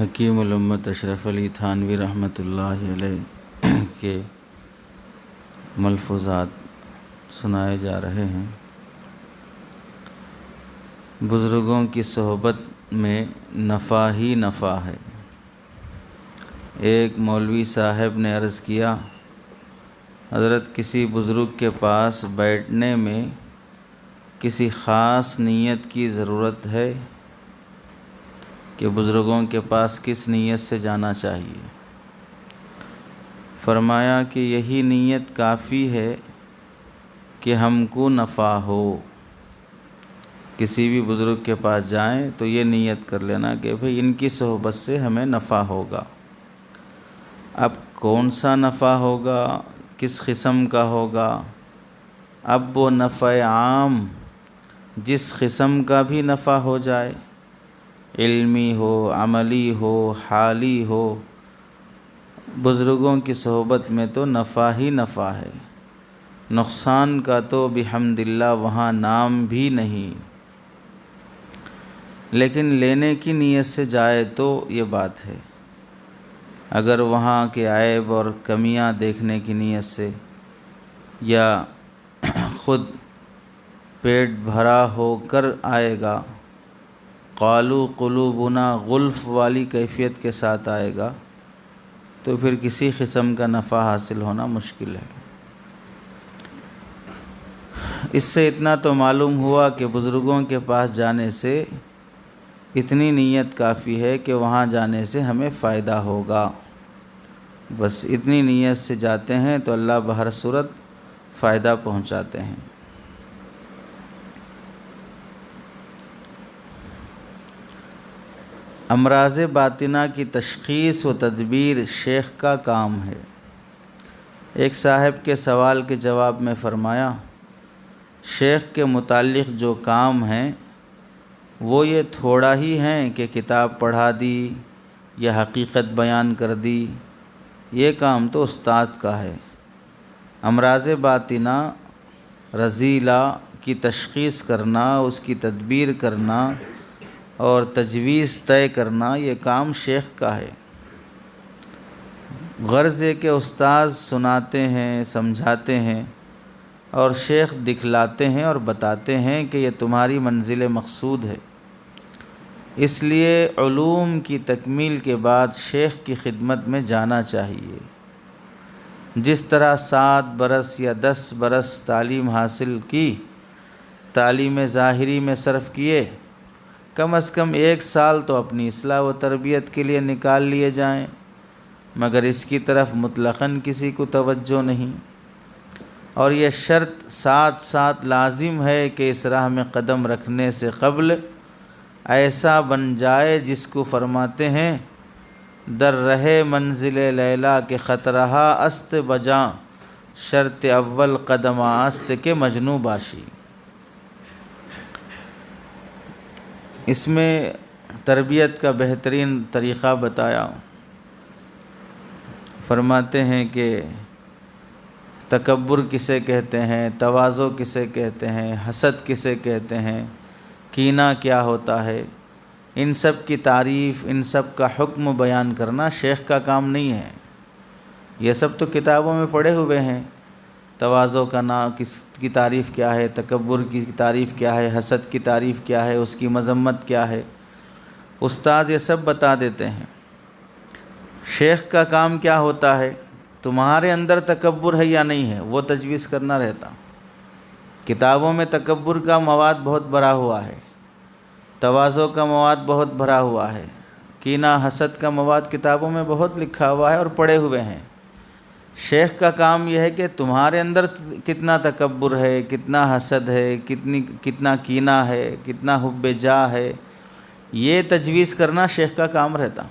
حکیم الامت اشرف علی تھانوی رحمۃ اللہ علیہ کے ملفوظات سنائے جا رہے ہیں۔ بزرگوں کی صحبت میں نفع ہی نفع ہے۔ ایک مولوی صاحب نے عرض کیا، حضرت کسی بزرگ کے پاس بیٹھنے میں کسی خاص نیت کی ضرورت ہے کہ بزرگوں کے پاس کس نیت سے جانا چاہیے؟ فرمایا کہ یہی نیت کافی ہے کہ ہم کو نفع ہو۔ کسی بھی بزرگ کے پاس جائیں تو یہ نیت کر لینا کہ بھئی ان کی صحبت سے ہمیں نفع ہوگا۔ اب کون سا نفع ہوگا، کس قسم کا ہوگا؟ اب وہ نفع عام جس قسم کا بھی نفع ہو جائے، علمی ہو، عملی ہو، حالی ہو، بزرگوں کی صحبت میں تو نفع ہی نفع ہے۔ نقصان کا تو بحمد اللہ وہاں نام بھی نہیں، لیکن لینے کی نیت سے جائے تو یہ بات ہے۔ اگر وہاں کے عیب اور کمیاں دیکھنے کی نیت سے یا خود پیٹ بھرا ہو کر آئے گا، قالوا قلوبنا غلف والی کیفیت کے ساتھ آئے گا، تو پھر کسی قسم کا نفع حاصل ہونا مشکل ہے۔ اس سے اتنا تو معلوم ہوا کہ بزرگوں کے پاس جانے سے اتنی نیت کافی ہے کہ وہاں جانے سے ہمیں فائدہ ہوگا۔ بس اتنی نیت سے جاتے ہیں تو اللہ بہر صورت فائدہ پہنچاتے ہیں۔ امراض باطنہ کی تشخیص و تدبیر شیخ کا کام ہے۔ ایک صاحب کے سوال کے جواب میں فرمایا، شیخ کے متعلق جو کام ہیں وہ یہ تھوڑا ہی ہیں کہ کتاب پڑھا دی یا حقیقت بیان کر دی، یہ کام تو استاد کا ہے۔ امراض باطنہ رذیلہ کی تشخیص کرنا، اس کی تدبیر کرنا اور تجویز طے کرنا، یہ کام شیخ کا ہے۔ غرض ہے کہ استاذ سناتے ہیں، سمجھاتے ہیں، اور شیخ دکھلاتے ہیں اور بتاتے ہیں کہ یہ تمہاری منزل مقصود ہے۔ اس لیے علوم کی تکمیل کے بعد شیخ کی خدمت میں جانا چاہیے۔ جس طرح 7 برس یا 10 برس تعلیم حاصل کی، تعلیم ظاہری میں صرف کیے، کم از کم 1 سال تو اپنی اصلاح و تربیت کے لیے نکال لیے جائیں، مگر اس کی طرف مطلقاً کسی کو توجہ نہیں۔ اور یہ شرط ساتھ ساتھ لازم ہے کہ اس راہ میں قدم رکھنے سے قبل ایسا بن جائے جس کو فرماتے ہیں، در رہے منزل لیلا کے خطرہا است بجاں، شرط اول قدم است کے مجنوں باشی۔ اس میں تربیت کا بہترین طریقہ بتایا۔ فرماتے ہیں کہ تکبر کسے کہتے ہیں، تواضع کسے کہتے ہیں، حسد کسے کہتے ہیں، کینہ کیا ہوتا ہے، ان سب کی تعریف، ان سب کا حکم بیان کرنا شیخ کا کام نہیں ہے۔ یہ سب تو کتابوں میں پڑھے ہوئے ہیں۔ تواضع کا نام کس کی تعریف کیا ہے، تکبر کی تعریف کیا ہے، حسد کی تعریف کیا ہے، اس کی مذمت کیا ہے، استاد یہ سب بتا دیتے ہیں۔ شیخ کا کام کیا ہوتا ہے؟ تمہارے اندر تکبر ہے یا نہیں ہے، وہ تجویز کرنا رہتا۔ کتابوں میں تکبر کا مواد بہت بھرا ہوا ہے، تواضع کا مواد بہت بھرا ہوا ہے، کینہ حسد کا مواد کتابوں میں بہت لکھا ہوا ہے اور پڑھے ہوئے ہیں۔ شیخ کا کام یہ ہے کہ تمہارے اندر کتنا تکبر ہے، کتنا حسد ہے، کتنا کینہ ہے، کتنا حب جاہ ہے، یہ تجویز کرنا شیخ کا کام رہتا۔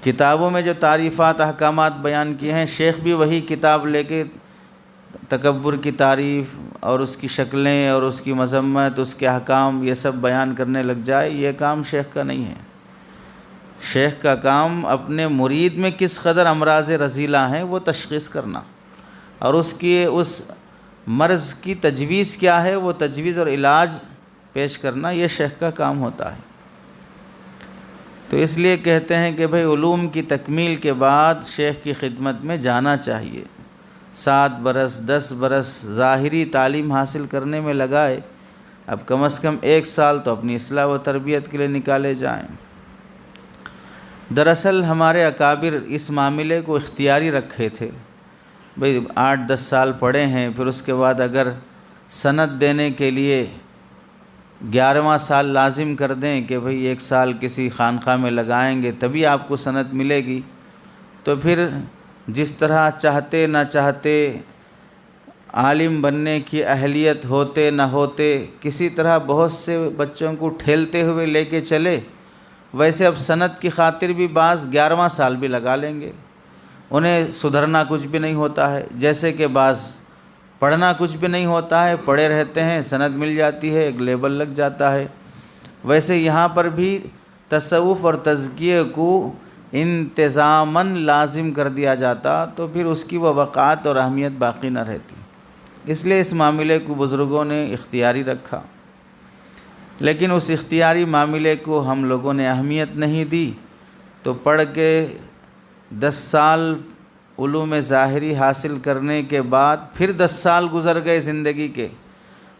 کتابوں میں جو تعریفات، احکامات بیان کیے ہیں، شیخ بھی وہی کتاب لے کے تکبر کی تعریف اور اس کی شکلیں اور اس کی مذمت، اس کے احکام، یہ سب بیان کرنے لگ جائے، یہ کام شیخ کا نہیں ہے۔ شیخ کا کام اپنے مرید میں کس قدر امراض رذیلہ ہیں وہ تشخیص کرنا، اور اس مرض کی تجویز کیا ہے وہ تجویز اور علاج پیش کرنا، یہ شیخ کا کام ہوتا ہے۔ تو اس لیے کہتے ہیں کہ بھئی علوم کی تکمیل کے بعد شیخ کی خدمت میں جانا چاہیے. 7 برس 10 برس ظاہری تعلیم حاصل کرنے میں لگائے، اب کم از کم 1 سال تو اپنی اصلاح و تربیت کے لیے نکالے جائیں. دراصل ہمارے اکابر اس معاملے کو اختیاری رکھے تھے. بھئی 8-10 سال پڑھے ہیں، پھر اس کے بعد اگر سند دینے کے لیے 11واں سال لازم کر دیں کہ بھئی 1 سال کسی خانقاہ میں لگائیں گے تبھی آپ کو سند ملے گی، تو پھر جس طرح چاہتے نہ چاہتے عالم بننے کی اہلیت ہوتے نہ ہوتے کسی طرح بہت سے بچوں کو ٹھیلتے ہوئے لے کے چلے، ویسے اب سند کی خاطر بھی بعض 11واں سال بھی لگا لیں گے. انہیں سدھرنا کچھ بھی نہیں ہوتا ہے، جیسے کہ بعض پڑھنا کچھ بھی نہیں ہوتا ہے، پڑھے رہتے ہیں، سند مل جاتی ہے، ایک لیبل لگ جاتا ہے. ویسے یہاں پر بھی تصوف اور تزکیے کو انتظاماً لازم کر دیا جاتا تو پھر اس کی وہ وقعت اور اہمیت باقی نہ رہتی. اس لیے اس معاملے کو بزرگوں نے اختیاری رکھا، لیکن اس اختیاری معاملے کو ہم لوگوں نے اہمیت نہیں دی، تو پڑھ کے 10 سال علوم ظاہری حاصل کرنے کے بعد پھر 10 سال گزر گئے زندگی کے،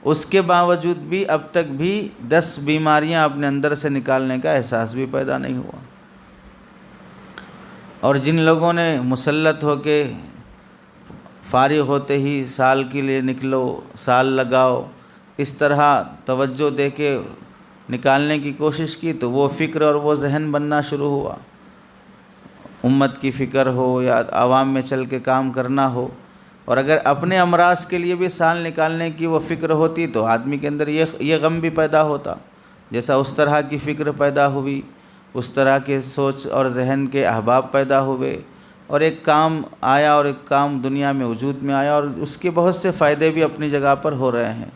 اس کے باوجود بھی اب تک بھی 10 بیماریاں اپنے اندر سے نکالنے کا احساس بھی پیدا نہیں ہوا. اور جن لوگوں نے مسلط ہو کے فارغ ہوتے ہی سال کے لیے نکلو، سال لگاؤ، اس طرح توجہ دے کے نکالنے کی کوشش کی، تو وہ فکر اور وہ ذہن بننا شروع ہوا. امت کی فکر ہو یا عوام میں چل کے کام کرنا ہو، اور اگر اپنے امراض کے لیے بھی سال نکالنے کی وہ فکر ہوتی تو آدمی کے اندر یہ غم بھی پیدا ہوتا. جیسا اس طرح کی فکر پیدا ہوئی، اس طرح کے سوچ اور ذہن کے احباب پیدا ہوئے، اور ایک کام آیا اور ایک کام دنیا میں وجود میں آیا، اور اس کے بہت سے فائدے بھی اپنی جگہ پر ہو رہے ہیں.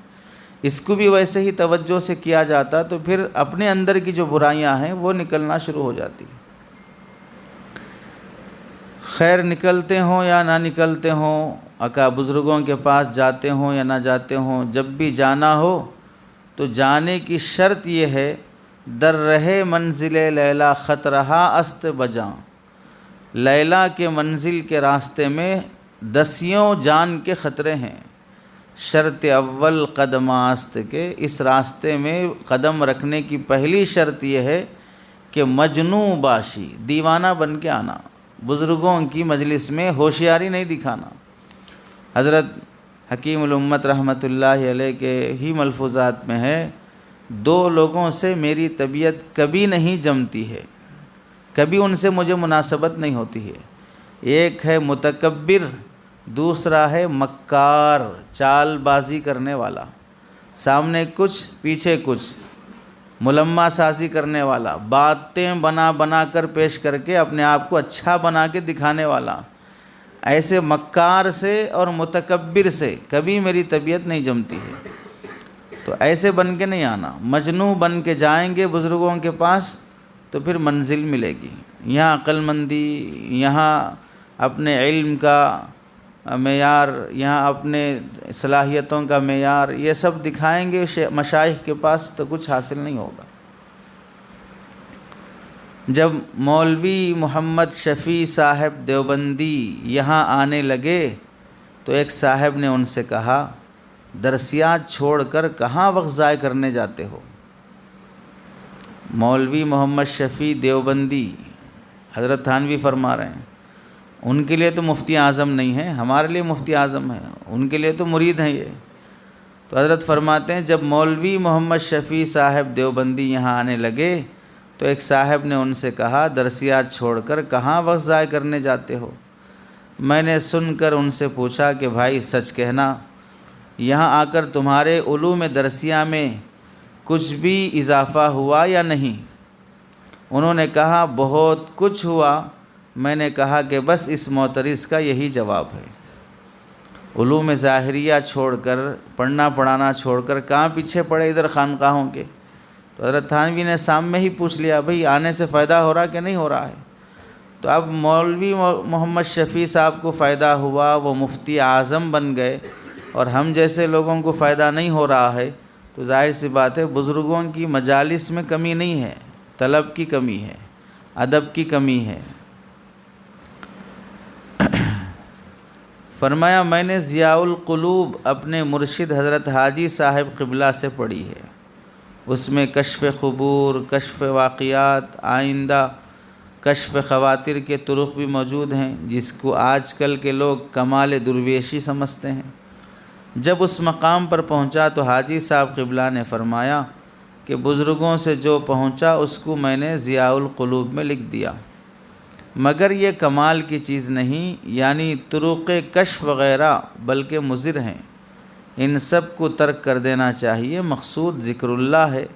اس کو بھی ویسے ہی توجہ سے کیا جاتا تو پھر اپنے اندر کی جو برائیاں ہیں وہ نکلنا شروع ہو جاتی. خیر نکلتے ہوں یا نہ نکلتے ہوں، اکا بزرگوں کے پاس جاتے ہوں یا نہ جاتے ہوں، جب بھی جانا ہو تو جانے کی شرط یہ ہے، در رہے منزل لیلا خط رہا است بجاں. لیلا کے منزل کے راستے میں 10 جان کے خطرے ہیں. شرط اول قدم است کے اس راستے میں قدم رکھنے کی پہلی شرط یہ ہے کہ مجنوں باشی، دیوانہ بن کے آنا، بزرگوں کی مجلس میں ہوشیاری نہیں دکھانا. حضرت حکیم الامت رحمۃ اللہ علیہ کے ہی ملفوظات میں ہے، 2 لوگوں سے میری طبیعت کبھی نہیں جمتی ہے، کبھی ان سے مجھے مناسبت نہیں ہوتی ہے. ایک ہے متکبر، دوسرا ہے مکار، چال بازی کرنے والا، سامنے کچھ پیچھے کچھ، ملمہ سازی کرنے والا، باتیں بنا بنا کر پیش کر کے اپنے آپ کو اچھا بنا کے دکھانے والا. ایسے مکار سے اور متکبر سے کبھی میری طبیعت نہیں جمتی ہے. تو ایسے بن کے نہیں آنا، مجنوں بن کے جائیں گے بزرگوں کے پاس تو پھر منزل ملے گی. یہاں عقل مندی، یہاں اپنے علم کا معیار، یہاں اپنے صلاحیتوں کا معیار، یہ سب دکھائیں گے مشائخ کے پاس تو کچھ حاصل نہیں ہوگا. جب مولوی محمد شفیع صاحب دیوبندی یہاں آنے لگے تو ایک صاحب نے ان سے کہا، درسیات چھوڑ کر کہاں وقت ضائع کرنے جاتے ہو؟ مولوی محمد شفیع دیوبندی، حضرت تھانوی فرما رہے ہیں، ان کے لیے تو مفتی اعظم نہیں ہے، ہمارے لیے مفتی اعظم ہے، ان کے لیے تو مرید ہیں یہ. تو حضرت فرماتے ہیں جب مولوی محمد شفیع صاحب دیوبندی یہاں آنے لگے تو ایک صاحب نے ان سے کہا، درسیات چھوڑ کر کہاں وقت ضائع کرنے جاتے ہو؟ میں نے سن کر ان سے پوچھا کہ بھائی سچ کہنا، یہاں آ کر تمہارے علوم درسیہ میں کچھ بھی اضافہ ہوا یا نہیں؟ انہوں نے کہا بہت کچھ ہوا. میں نے کہا کہ بس اس معترض کا یہی جواب ہے، علوم ظاہریہ چھوڑ کر، پڑھنا پڑھانا چھوڑ کر کہاں پیچھے پڑے ادھر خانقاہوں کے. تو حضرت تھانوی نے سامنے ہی پوچھ لیا، بھئی آنے سے فائدہ ہو رہا کہ نہیں ہو رہا ہے؟ تو اب مولوی محمد شفیع صاحب کو فائدہ ہوا، وہ مفتی اعظم بن گئے، اور ہم جیسے لوگوں کو فائدہ نہیں ہو رہا ہے، تو ظاہر سی بات ہے بزرگوں کی مجالس میں کمی نہیں ہے، طلب کی کمی ہے. ادب کی کمی ہے۔ فرمایا میں نے ضیاء القلوب اپنے مرشد حضرت حاجی صاحب قبلہ سے پڑھی ہے، اس میں کشف قبور، کشف واقعات، آئندہ کشف خواتر کے طرق بھی موجود ہیں، جس کو آج کل کے لوگ کمال درویشی سمجھتے ہیں۔ جب اس مقام پر پہنچا تو حاجی صاحب قبلہ نے فرمایا کہ بزرگوں سے جو پہنچا اس کو میں نے ضیاء القلوب میں لکھ دیا، مگر یہ کمال کی چیز نہیں، یعنی طرق کشف وغیرہ بلکہ مضر ہیں، ان سب کو ترک کر دینا چاہیے، مقصود ذکر اللہ ہے،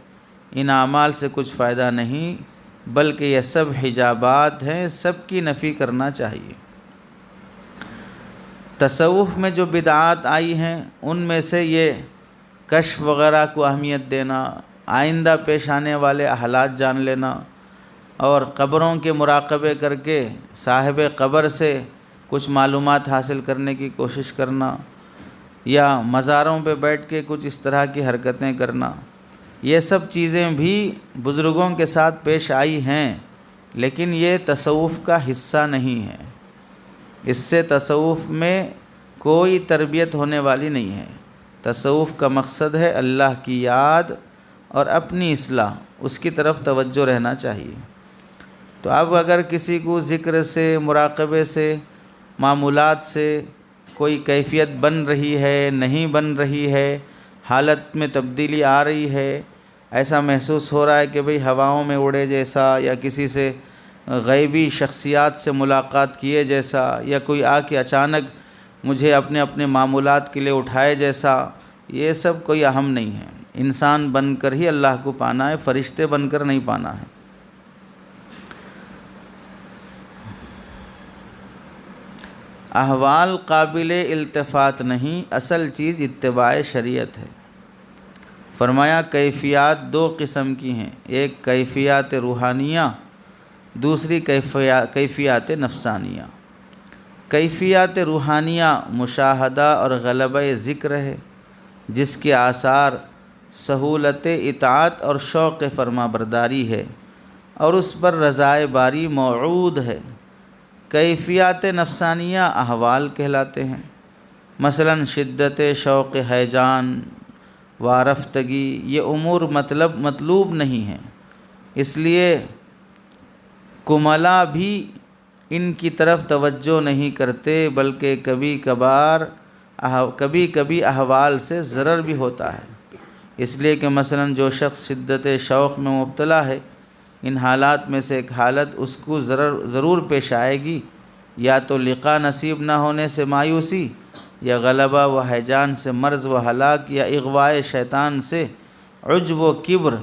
ان اعمال سے کچھ فائدہ نہیں بلکہ یہ سب حجابات ہیں، سب کی نفی کرنا چاہیے۔ تصوف میں جو بدعات آئی ہیں ان میں سے یہ کشف وغیرہ کو اہمیت دینا، آئندہ پیش آنے والے حالات جان لینا، اور قبروں کے مراقبے کر کے صاحب قبر سے کچھ معلومات حاصل کرنے کی کوشش کرنا، یا مزاروں پہ بیٹھ کے کچھ اس طرح کی حرکتیں کرنا، یہ سب چیزیں بھی بزرگوں کے ساتھ پیش آئی ہیں، لیکن یہ تصوف کا حصہ نہیں ہے، اس سے تصوف میں کوئی تربیت ہونے والی نہیں ہے۔ تصوف کا مقصد ہے اللہ کی یاد اور اپنی اصلاح، اس کی طرف توجہ رہنا چاہیے۔ تو اب اگر کسی کو ذکر سے، مراقبے سے، معمولات سے کوئی کیفیت بن رہی ہے، نہیں بن رہی ہے، حالت میں تبدیلی آ رہی ہے، ایسا محسوس ہو رہا ہے کہ بھئی ہواؤں میں اڑے جیسا، یا کسی سے غیبی شخصیات سے ملاقات کیے جیسا، یا کوئی آ کے اچانک مجھے اپنے معمولات کے لیے اٹھائے جیسا، یہ سب کوئی اہم نہیں ہے۔ انسان بن کر ہی اللہ کو پانا ہے، فرشتے بن کر نہیں پانا ہے۔ احوال قابل التفات نہیں، اصل چیز اتباع شریعت ہے۔ فرمایا کیفیات دو قسم کی ہیں، ایک کیفیات روحانیہ، دوسری کیفیات نفسانیہ۔ کیفیات روحانیہ مشاہدہ اور غلبہ ذکر ہے، جس کے آثار سہولت اطاعت اور شوق فرما برداری ہے، اور اس پر رضائے باری موعود ہے۔ کیفیات نفسانیہ احوال کہلاتے ہیں، مثلا شدت شوق ہیجان، وارفتگی، یہ امور مطلوب نہیں ہیں، اس لیے کملا بھی ان کی طرف توجہ نہیں کرتے، بلکہ کبھی کبھی احوال سے ضرر بھی ہوتا ہے، اس لیے کہ مثلا جو شخص شدت شوق میں مبتلا ہے، ان حالات میں سے ایک حالت اس کو ضرور پیش آئے گی، یا تو لقاء نصیب نہ ہونے سے مایوسی، یا غلبہ و ہیجان سے مرض و ہلاک، یا اغواء شیطان سے عجب و کبر،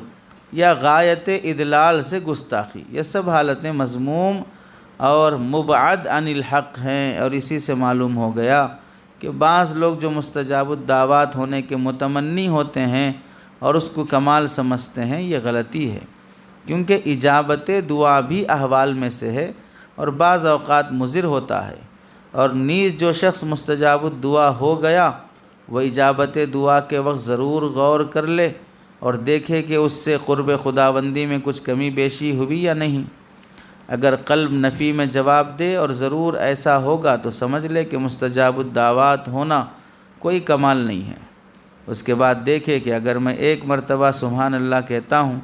یا غایت ادلال سے گستاخی، یہ سب حالتیں مذموم اور مبعد عن الحق ہیں۔ اور اسی سے معلوم ہو گیا کہ بعض لوگ جو مستجاب الدعوات ہونے کے متمنی ہوتے ہیں اور اس کو کمال سمجھتے ہیں، یہ غلطی ہے، کیونکہ اجابت دعا بھی احوال میں سے ہے اور بعض اوقات مضر ہوتا ہے، اور نیز جو شخص مستجاب الدعا ہو گیا وہ اجابت دعا کے وقت ضرور غور کر لے اور دیکھے کہ اس سے قرب خداوندی میں کچھ کمی بیشی ہوئی یا نہیں۔ اگر قلب نفی میں جواب دے اور ضرور ایسا ہوگا تو سمجھ لے کہ مستجاب الدعوات ہونا کوئی کمال نہیں ہے۔ اس کے بعد دیکھے کہ اگر میں ایک مرتبہ سبحان اللہ کہتا ہوں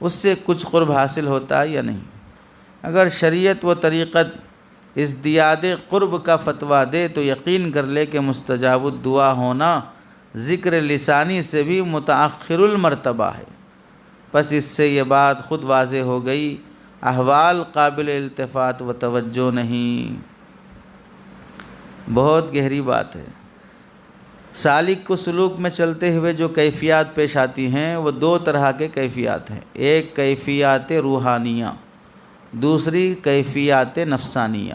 اس سے کچھ قرب حاصل ہوتا ہے یا نہیں۔ اگر شریعت و طریقت ازدیاد قرب کا فتویٰ دے تو یقین کر لے کہ مستجاب الدعا ہونا ذکر لسانی سے بھی متأخر المرتبہ ہے۔ پس اس سے یہ بات خود واضح ہو گئی، احوال قابل التفات و توجہ نہیں۔ بہت گہری بات ہے۔ سالک کو سلوک میں چلتے ہوئے جو کیفیات پیش آتی ہیں وہ دو طرح کے کیفیات ہیں، ایک کیفیات روحانیہ، دوسری کیفیات نفسانیہ۔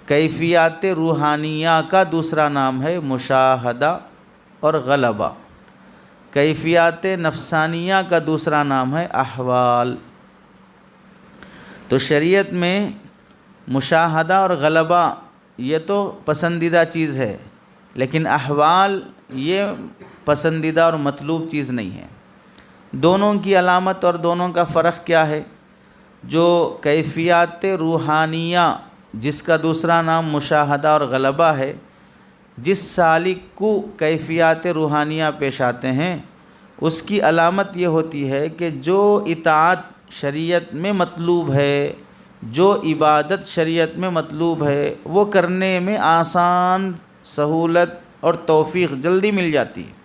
کیفیات روحانیہ کا دوسرا نام ہے مشاہدہ اور غلبہ، کیفیات نفسانیہ کا دوسرا نام ہے احوال۔ تو شریعت میں مشاہدہ اور غلبہ یہ تو پسندیدہ چیز ہے، لیکن احوال یہ پسندیدہ اور مطلوب چیز نہیں ہے۔ دونوں کی علامت اور دونوں کا فرق کیا ہے؟ جو کیفیات روحانیہ، جس کا دوسرا نام مشاہدہ اور غلبہ ہے، جس سالک کو کیفیات روحانیہ پیش آتے ہیں، اس کی علامت یہ ہوتی ہے کہ جو اطاعت شریعت میں مطلوب ہے، جو عبادت شریعت میں مطلوب ہے، وہ کرنے میں آسان، سہولت اور توفیق جلدی مل جاتی ہے،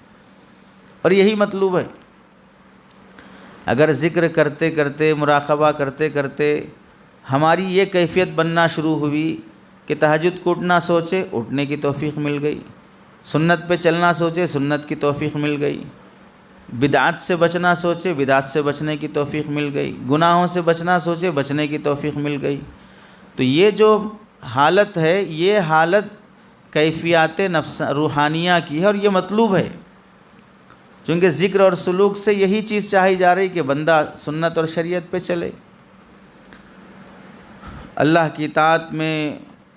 اور یہی مطلوب ہے۔ اگر ذکر کرتے کرتے، مراقبہ کرتے کرتے ہماری یہ کیفیت بننا شروع ہوئی کہ تہجد کو اٹھنا سوچے، اٹھنے کی توفیق مل گئی، سنت پہ چلنا سوچے، سنت کی توفیق مل گئی، بدعت سے بچنا سوچے، بدعت سے بچنے کی توفیق مل گئی، گناہوں سے بچنا سوچے، بچنے کی توفیق مل گئی۔ تو یہ جو حالت ہے، یہ حالت کیفیات نفس روحانیہ کی ہے، اور یہ مطلوب ہے، چونکہ ذکر اور سلوک سے یہی چیز چاہی جا رہی کہ بندہ سنت اور شریعت پہ چلے، اللہ کی اطاعت میں،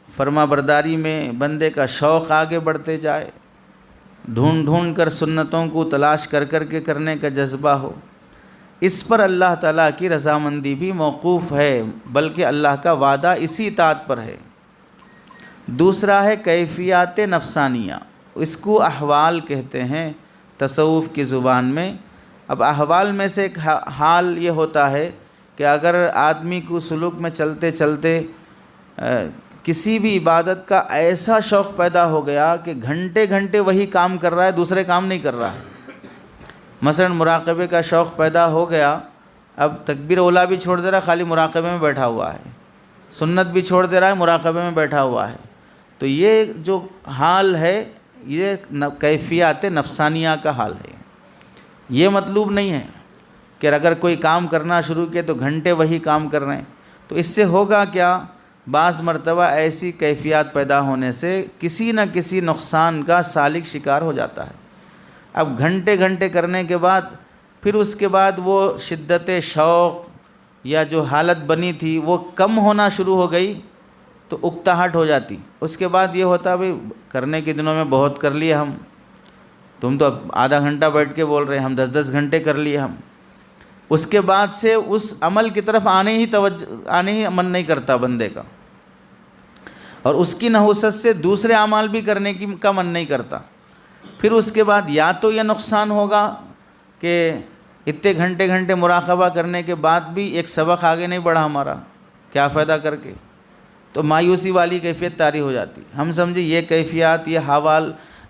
فرما برداری میں بندے کا شوق آگے بڑھتے جائے، ڈھونڈ ڈھونڈ کر سنتوں کو تلاش کر کر کے کرنے کا جذبہ ہو۔ اس پر اللہ تعالیٰ کی رضامندی بھی موقوف ہے، بلکہ اللہ کا وعدہ اسی اطاعت پر ہے۔ دوسرا ہے کیفیات نفسانیہ، اس کو احوال کہتے ہیں تصوف کی زبان میں۔ اب احوال میں سے ایک حال یہ ہوتا ہے کہ اگر آدمی کو سلوک میں چلتے چلتے کسی بھی عبادت کا ایسا شوق پیدا ہو گیا کہ گھنٹے گھنٹے وہی کام کر رہا ہے، دوسرے کام نہیں کر رہا ہے، مثلا مراقبے کا شوق پیدا ہو گیا، اب تکبیر اولیٰ بھی چھوڑ دے رہا ہے، خالی مراقبے میں بیٹھا ہوا ہے، سنت بھی چھوڑ دے رہا ہے، مراقبے میں بیٹھا ہوا ہے، تو یہ جو حال ہے یہ کیفیات نفسانیہ کا حال ہے۔ یہ مطلوب نہیں ہے کہ اگر کوئی کام کرنا شروع کیے تو گھنٹے وہی کام کر رہے ہیں، تو اس سے ہوگا کیا؟ بعض مرتبہ ایسی کیفیات پیدا ہونے سے کسی نہ کسی نقصان کا سالک شکار ہو جاتا ہے۔ اب گھنٹے گھنٹے کرنے کے بعد پھر اس کے بعد وہ شدت شوق یا جو حالت بنی تھی وہ کم ہونا شروع ہو گئی تو اکتاہٹ ہو جاتی۔ اس کے بعد یہ ہوتا بھئی کرنے کے دنوں میں بہت کر لیے ہم، تم تو اب آدھا گھنٹہ بیٹھ کے بول رہے ہیں، ہم 10 گھنٹے کر لیے ہم۔ اس کے بعد سے اس عمل کی طرف آنے ہی من نہیں کرتا بندے کا، اور اس کی نحوست سے دوسرے اعمال بھی کرنے کا من نہیں کرتا۔ پھر اس کے بعد یا تو یہ نقصان ہوگا کہ اتنے گھنٹے مراقبہ کرنے کے بعد بھی ایک سبق آگے نہیں بڑھا ہمارا، کیا فائدہ کر کے، تو مایوسی والی کیفیت طاری ہو جاتی۔ ہم سمجھے یہ کیفیات، یہ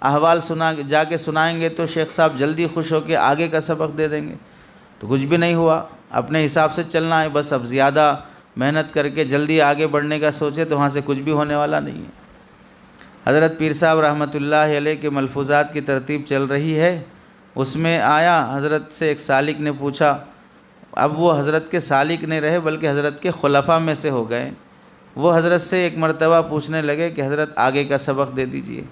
احوال جا کے سنائیں گے تو شیخ صاحب جلدی خوش ہو کے آگے کا سبق دے دیں گے، تو کچھ بھی نہیں ہوا، اپنے حساب سے چلنا ہے بس۔ اب زیادہ محنت کر کے جلدی آگے بڑھنے کا سوچے تو وہاں سے کچھ بھی ہونے والا نہیں ہے۔ حضرت پیر صاحب رحمۃ اللہ علیہ کے ملفوظات کی ترتیب چل رہی ہے، اس میں آیا حضرت سے ایک سالک نے پوچھا، اب وہ حضرت کے سالک نہیں رہے بلکہ حضرت کے خلفاء میں سے ہو گئے، وہ حضرت سے ایک مرتبہ پوچھنے لگے کہ حضرت آگے کا سبق دے دیجئے،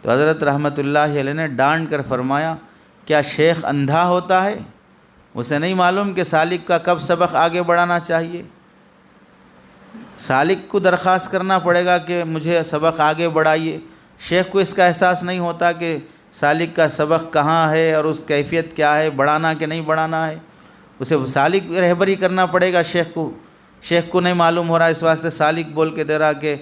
تو حضرت رحمۃ اللہ علیہ نے ڈانٹ کر فرمایا، کیا شیخ اندھا ہوتا ہے؟ اسے نہیں معلوم کہ سالک کا کب سبق آگے بڑھانا چاہیے؟ سالک کو درخواست کرنا پڑے گا کہ مجھے سبق آگے بڑھائیے، شیخ کو اس کا احساس نہیں ہوتا کہ سالک کا سبق کہاں ہے اور اس کیفیت کیا ہے، بڑھانا کہ نہیں بڑھانا ہے، اسے سالک رہبری کرنا پڑے گا شیخ کو نہیں معلوم ہو رہا، اس واسطے سالک بول کے دے رہا کہ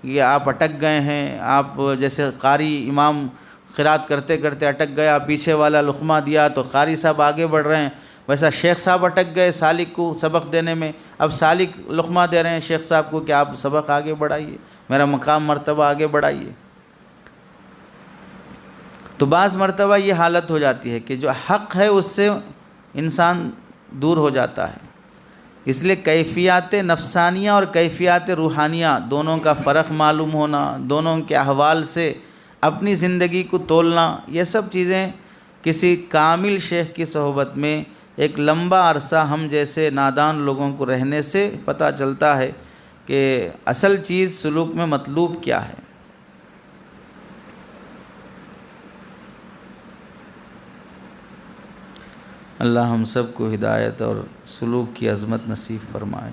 یہ آپ اٹک گئے ہیں، آپ جیسے قاری امام قرات کرتے کرتے اٹک گیا، پیچھے والا لقمہ دیا تو قاری صاحب آگے بڑھ رہے ہیں، ویسا شیخ صاحب اٹک گئے سالک کو سبق دینے میں، اب سالک لقمہ دے رہے ہیں شیخ صاحب کو کہ آپ سبق آگے بڑھائیے، میرا مقام مرتبہ آگے بڑھائیے۔ تو بعض مرتبہ یہ حالت ہو جاتی ہے کہ جو حق ہے اس سے انسان دور ہو جاتا ہے، اس لیے کیفیات نفسانیہ اور کیفیات روحانیہ دونوں کا فرق معلوم ہونا، دونوں کے احوال سے اپنی زندگی کو تولنا، یہ سب چیزیں کسی کامل شیخ کی صحبت میں ایک لمبا عرصہ ہم جیسے نادان لوگوں کو رہنے سے پتہ چلتا ہے کہ اصل چیز سلوک میں مطلوب کیا ہے۔ اللہ ہم سب کو ہدایت اور سلوک کی عظمت نصیب فرمائے۔